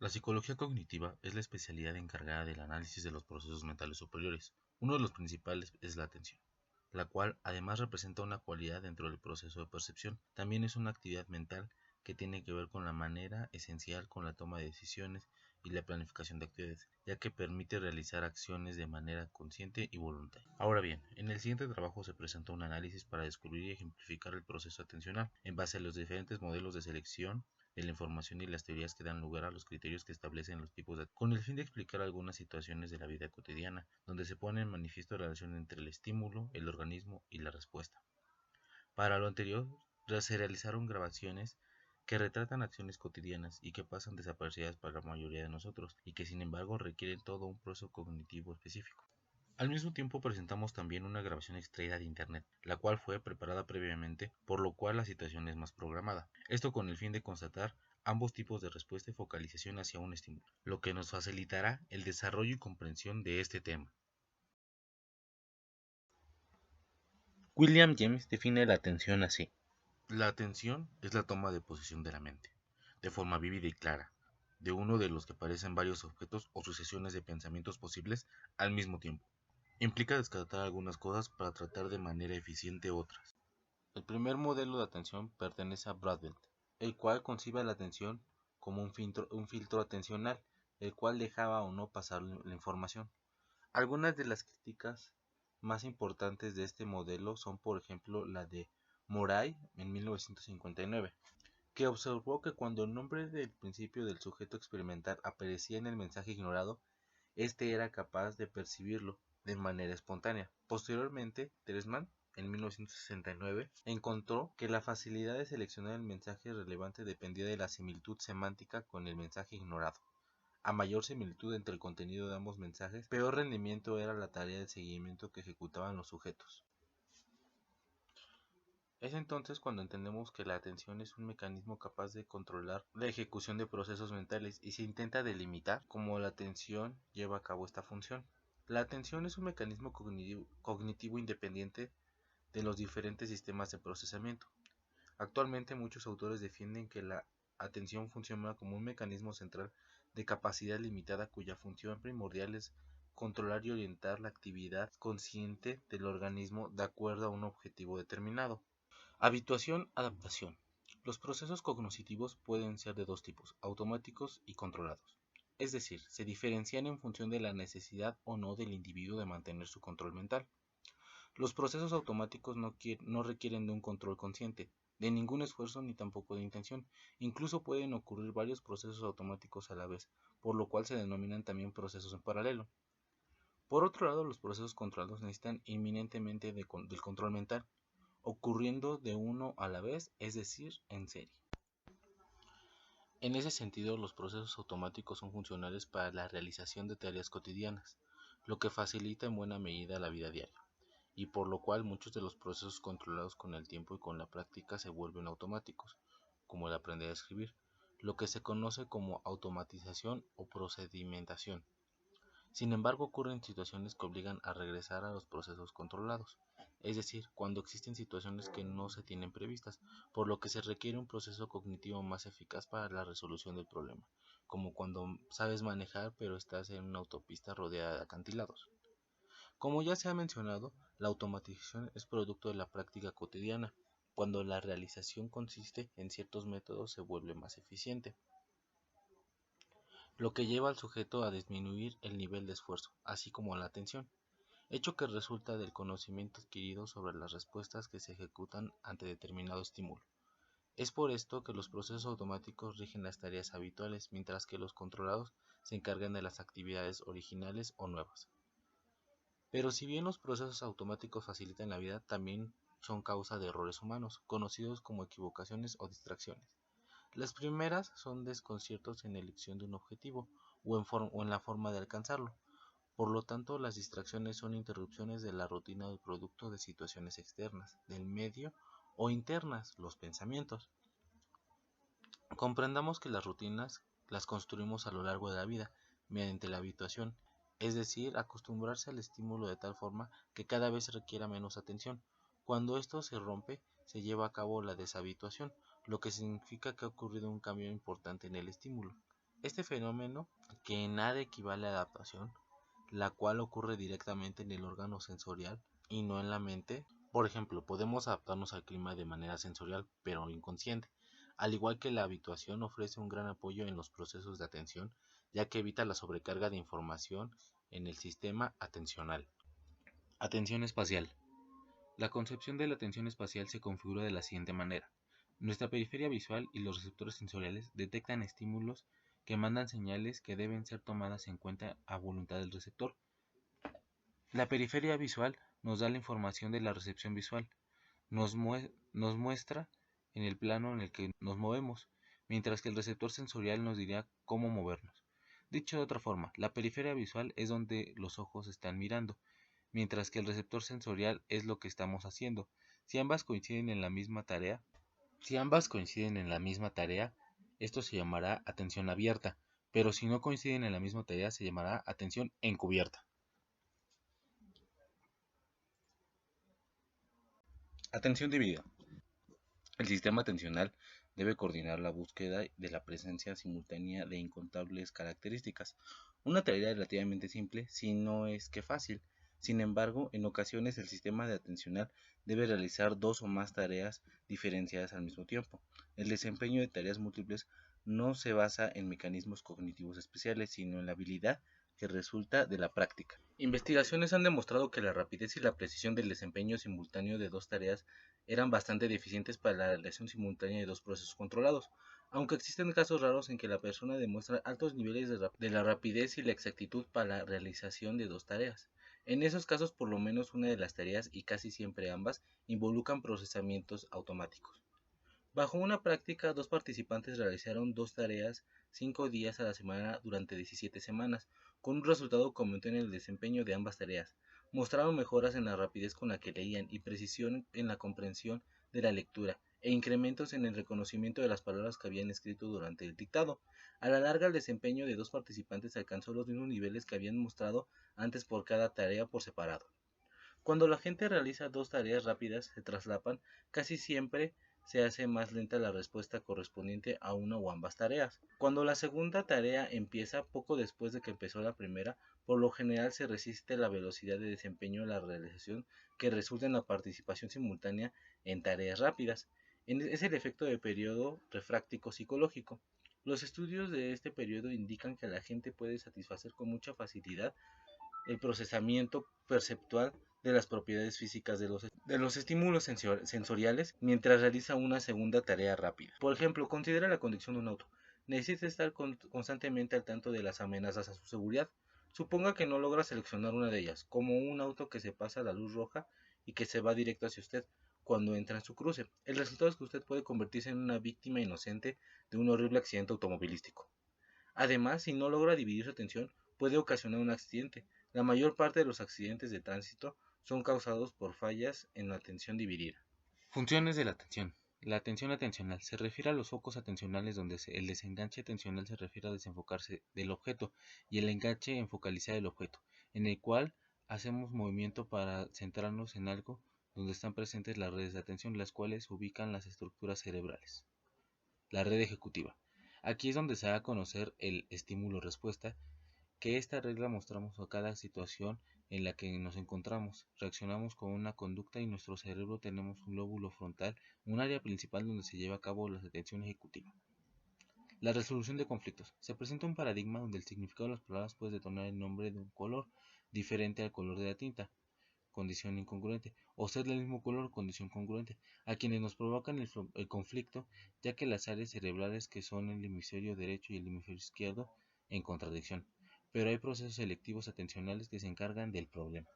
La psicología cognitiva es la especialidad encargada del análisis de los procesos mentales superiores. Uno de los principales es la atención, la cual además representa una cualidad dentro del proceso de percepción. También es una actividad mental que tiene que ver con la manera esencial con la toma de decisiones y la planificación de actividades, ya que permite realizar acciones de manera consciente y voluntaria. Ahora bien, en el siguiente trabajo se presenta un análisis para descubrir y ejemplificar el proceso atencional en base a los diferentes modelos de selección de la información y las teorías que dan lugar a los criterios que establecen los tipos de con el fin de explicar algunas situaciones de la vida cotidiana, donde se pone en manifiesto la relación entre el estímulo, el organismo y la respuesta. Para lo anterior, se realizaron grabaciones que retratan acciones cotidianas y que pasan desapercibidas para la mayoría de nosotros y que sin embargo requieren todo un proceso cognitivo específico. Al mismo tiempo presentamos también una grabación extraída de internet, la cual fue preparada previamente, por lo cual la situación es más programada. Esto con el fin de constatar ambos tipos de respuesta y focalización hacia un estímulo, lo que nos facilitará el desarrollo y comprensión de este tema. William James define la atención así. La atención es la toma de posesión de la mente, de forma vívida y clara, de uno de los que parecen varios objetos o sucesiones de pensamientos posibles al mismo tiempo. Implica descartar algunas cosas para tratar de manera eficiente otras. El primer modelo de atención pertenece a Bradfeld, el cual concibe la atención como un filtro atencional, el cual dejaba o no pasar la información. Algunas de las críticas más importantes de este modelo son, por ejemplo, la de Murray en 1959, que observó que cuando el nombre del principio del sujeto experimental aparecía en el mensaje ignorado, éste era capaz de percibirlo de manera espontánea. Posteriormente, Tresman, en 1969, encontró que la facilidad de seleccionar el mensaje relevante dependía de la similitud semántica con el mensaje ignorado. A mayor similitud entre el contenido de ambos mensajes, peor rendimiento era la tarea de seguimiento que ejecutaban los sujetos. Es entonces cuando entendemos que la atención es un mecanismo capaz de controlar la ejecución de procesos mentales y se intenta delimitar cómo la atención lleva a cabo esta función. La atención es un mecanismo cognitivo independiente de los diferentes sistemas de procesamiento. Actualmente muchos autores defienden que la atención funciona como un mecanismo central de capacidad limitada cuya función primordial es controlar y orientar la actividad consciente del organismo de acuerdo a un objetivo determinado. Habituación-adaptación. Los procesos cognitivos pueden ser de dos tipos, automáticos y controlados. Es decir, se diferencian en función de la necesidad o no del individuo de mantener su control mental. Los procesos automáticos no requieren de un control consciente, de ningún esfuerzo ni tampoco de intención. Incluso pueden ocurrir varios procesos automáticos a la vez, por lo cual se denominan también procesos en paralelo. Por otro lado, los procesos controlados necesitan inminentemente del control mental, ocurriendo de uno a la vez, es decir, en serie. En ese sentido, los procesos automáticos son funcionales para la realización de tareas cotidianas, lo que facilita en buena medida la vida diaria, y por lo cual muchos de los procesos controlados con el tiempo y con la práctica se vuelven automáticos, como el aprender a escribir, lo que se conoce como automatización o procedimentación. Sin embargo, ocurren situaciones que obligan a regresar a los procesos controlados, es decir, cuando existen situaciones que no se tienen previstas, por lo que se requiere un proceso cognitivo más eficaz para la resolución del problema, como cuando sabes manejar pero estás en una autopista rodeada de acantilados. Como ya se ha mencionado, la automatización es producto de la práctica cotidiana. Cuando la realización consiste en ciertos métodos se vuelve más eficiente, lo que lleva al sujeto a disminuir el nivel de esfuerzo, así como la atención, hecho que resulta del conocimiento adquirido sobre las respuestas que se ejecutan ante determinado estímulo. Es por esto que los procesos automáticos rigen las tareas habituales, mientras que los controlados se encargan de las actividades originales o nuevas. Pero si bien los procesos automáticos facilitan la vida, también son causa de errores humanos, conocidos como equivocaciones o distracciones. Las primeras son desconciertos en la elección de un objetivo o en la forma de alcanzarlo. Por lo tanto, las distracciones son interrupciones de la rutina del producto de situaciones externas, del medio o internas, los pensamientos. Comprendamos que las rutinas las construimos a lo largo de la vida mediante la habituación, es decir, acostumbrarse al estímulo de tal forma que cada vez requiera menos atención. Cuando esto se rompe, se lleva a cabo la deshabituación, lo que significa que ha ocurrido un cambio importante en el estímulo. Este fenómeno, que en nada equivale a adaptación, la cual ocurre directamente en el órgano sensorial y no en la mente. Por ejemplo, podemos adaptarnos al clima de manera sensorial, pero inconsciente, al igual que la habituación ofrece un gran apoyo en los procesos de atención, ya que evita la sobrecarga de información en el sistema atencional. Atención espacial. La concepción de la atención espacial se configura de la siguiente manera. Nuestra periferia visual y los receptores sensoriales detectan estímulos que mandan señales que deben ser tomadas en cuenta a voluntad del receptor. La periferia visual nos da la información de la recepción visual, nos muestra en el plano en el que nos movemos, mientras que el receptor sensorial nos dirá cómo movernos. Dicho de otra forma, la periferia visual es donde los ojos están mirando, mientras que el receptor sensorial es lo que estamos haciendo. Si ambas coinciden en la misma tarea, esto se llamará atención abierta, pero si no coinciden en la misma tarea se llamará atención encubierta. Atención dividida. El sistema atencional debe coordinar la búsqueda de la presencia simultánea de incontables características. Una tarea relativamente simple, si no es que fácil. Sin embargo, en ocasiones el sistema de atencional debe realizar dos o más tareas diferenciadas al mismo tiempo. El desempeño de tareas múltiples no se basa en mecanismos cognitivos especiales, sino en la habilidad que resulta de la práctica. Investigaciones han demostrado que la rapidez y la precisión del desempeño simultáneo de dos tareas eran bastante deficientes para la realización simultánea de dos procesos controlados, aunque existen casos raros en que la persona demuestra altos niveles de la rapidez y la exactitud para la realización de dos tareas. En esos casos, por lo menos una de las tareas, y casi siempre ambas, involucran procesamientos automáticos. Bajo una práctica, dos participantes realizaron dos tareas 5 días a la semana durante 17 semanas, con un resultado que aumentó en el desempeño de ambas tareas. Mostraron mejoras en la rapidez con la que leían y precisión en la comprensión de la lectura, e incrementos en el reconocimiento de las palabras que habían escrito durante el dictado. A la larga, el desempeño de dos participantes alcanzó los mismos niveles que habían mostrado antes por cada tarea por separado. Cuando la gente realiza dos tareas rápidas, se traslapan, casi siempre se hace más lenta la respuesta correspondiente a una o ambas tareas. Cuando la segunda tarea empieza poco después de que empezó la primera, por lo general se resiste la velocidad de desempeño de la realización que resulta en la participación simultánea en tareas rápidas. Es el efecto de periodo refráctico psicológico. Los estudios de este periodo indican que la gente puede satisfacer con mucha facilidad el procesamiento perceptual de las propiedades físicas de los estímulos sensoriales mientras realiza una segunda tarea rápida. Por ejemplo, considera la conducción de un auto. Necesita estar constantemente al tanto de las amenazas a su seguridad. Suponga que no logra seleccionar una de ellas, como un auto que se pasa la luz roja y que se va directo hacia usted cuando entra en su cruce. El resultado es que usted puede convertirse en una víctima inocente de un horrible accidente automovilístico. Además, si no logra dividir su atención, puede ocasionar un accidente. La mayor parte de los accidentes de tránsito son causados por fallas en la atención dividida. Funciones de la atención. La atención atencional se refiere a los focos atencionales donde el desenganche atencional se refiere a desenfocarse del objeto y el enganche en focalizar el objeto, en el cual hacemos movimiento para centrarnos en algo donde están presentes las redes de atención, las cuales ubican las estructuras cerebrales. La red ejecutiva. Aquí es donde se da a conocer el estímulo-respuesta, que esta regla mostramos a cada situación en la que nos encontramos. Reaccionamos con una conducta y nuestro cerebro tenemos un lóbulo frontal, un área principal donde se lleva a cabo la atención ejecutiva. La resolución de conflictos. Se presenta un paradigma donde el significado de las palabras puede detonar el nombre de un color diferente al color de la tinta, condición incongruente, o ser del mismo color, condición congruente, a quienes nos provocan el conflicto, ya que las áreas cerebrales que son el hemisferio derecho y el hemisferio izquierdo en contradicción, pero hay procesos selectivos atencionales que se encargan del problema.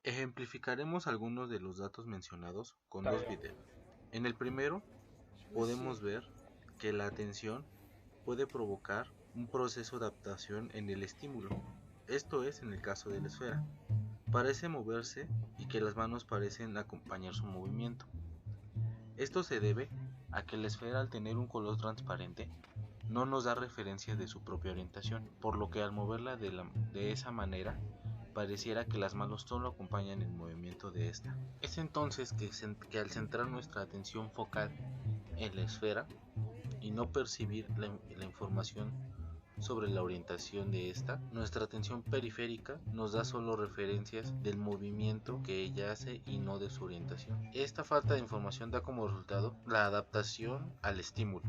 Ejemplificaremos algunos de los datos mencionados con dos videos. En el primero podemos ver que la atención puede provocar un proceso de adaptación en el estímulo, esto es en el caso de la esfera. Parece moverse y que las manos parecen acompañar su movimiento. Esto se debe a que la esfera, al tener un color transparente, no nos da referencia de su propia orientación, por lo que al moverla de esa manera pareciera que las manos solo acompañan el movimiento de esta. Es entonces que al centrar nuestra atención focal en la esfera y no percibir la información sobre la orientación de esta, nuestra atención periférica nos da solo referencias del movimiento que ella hace y no de su orientación. Esta falta de información da como resultado la adaptación al estímulo.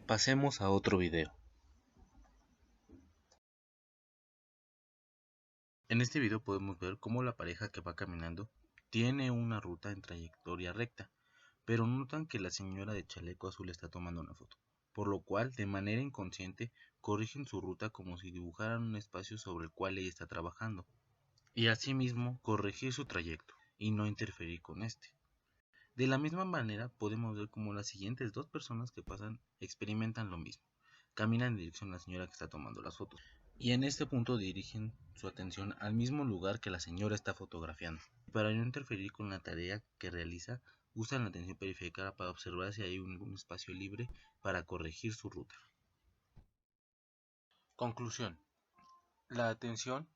Pasemos a otro video. En este video podemos ver cómo la pareja que va caminando tiene una ruta en trayectoria recta, pero notan que la señora de chaleco azul está tomando una foto, por lo cual de manera inconsciente corrigen su ruta como si dibujaran un espacio sobre el cual ella está trabajando, y asimismo corregir su trayecto y no interferir con este. De la misma manera podemos ver cómo las siguientes dos personas que pasan experimentan lo mismo, caminan en dirección a la señora que está tomando las fotos, y en este punto dirigen su atención al mismo lugar que la señora está fotografiando. Para no interferir con la tarea que realiza, usan la atención periférica para observar si hay un espacio libre para corregir su ruta. Conclusión. La atención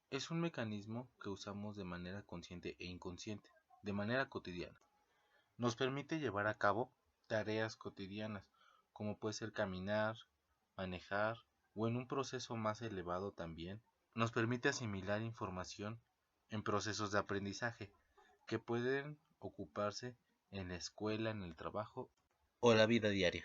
es un mecanismo que usamos de manera consciente e inconsciente, de manera cotidiana. Nos permite llevar a cabo tareas cotidianas, como puede ser caminar, manejar o en un proceso más elevado también. Nos permite asimilar información en procesos de aprendizaje que pueden ocuparse en la escuela, en el trabajo o la vida diaria.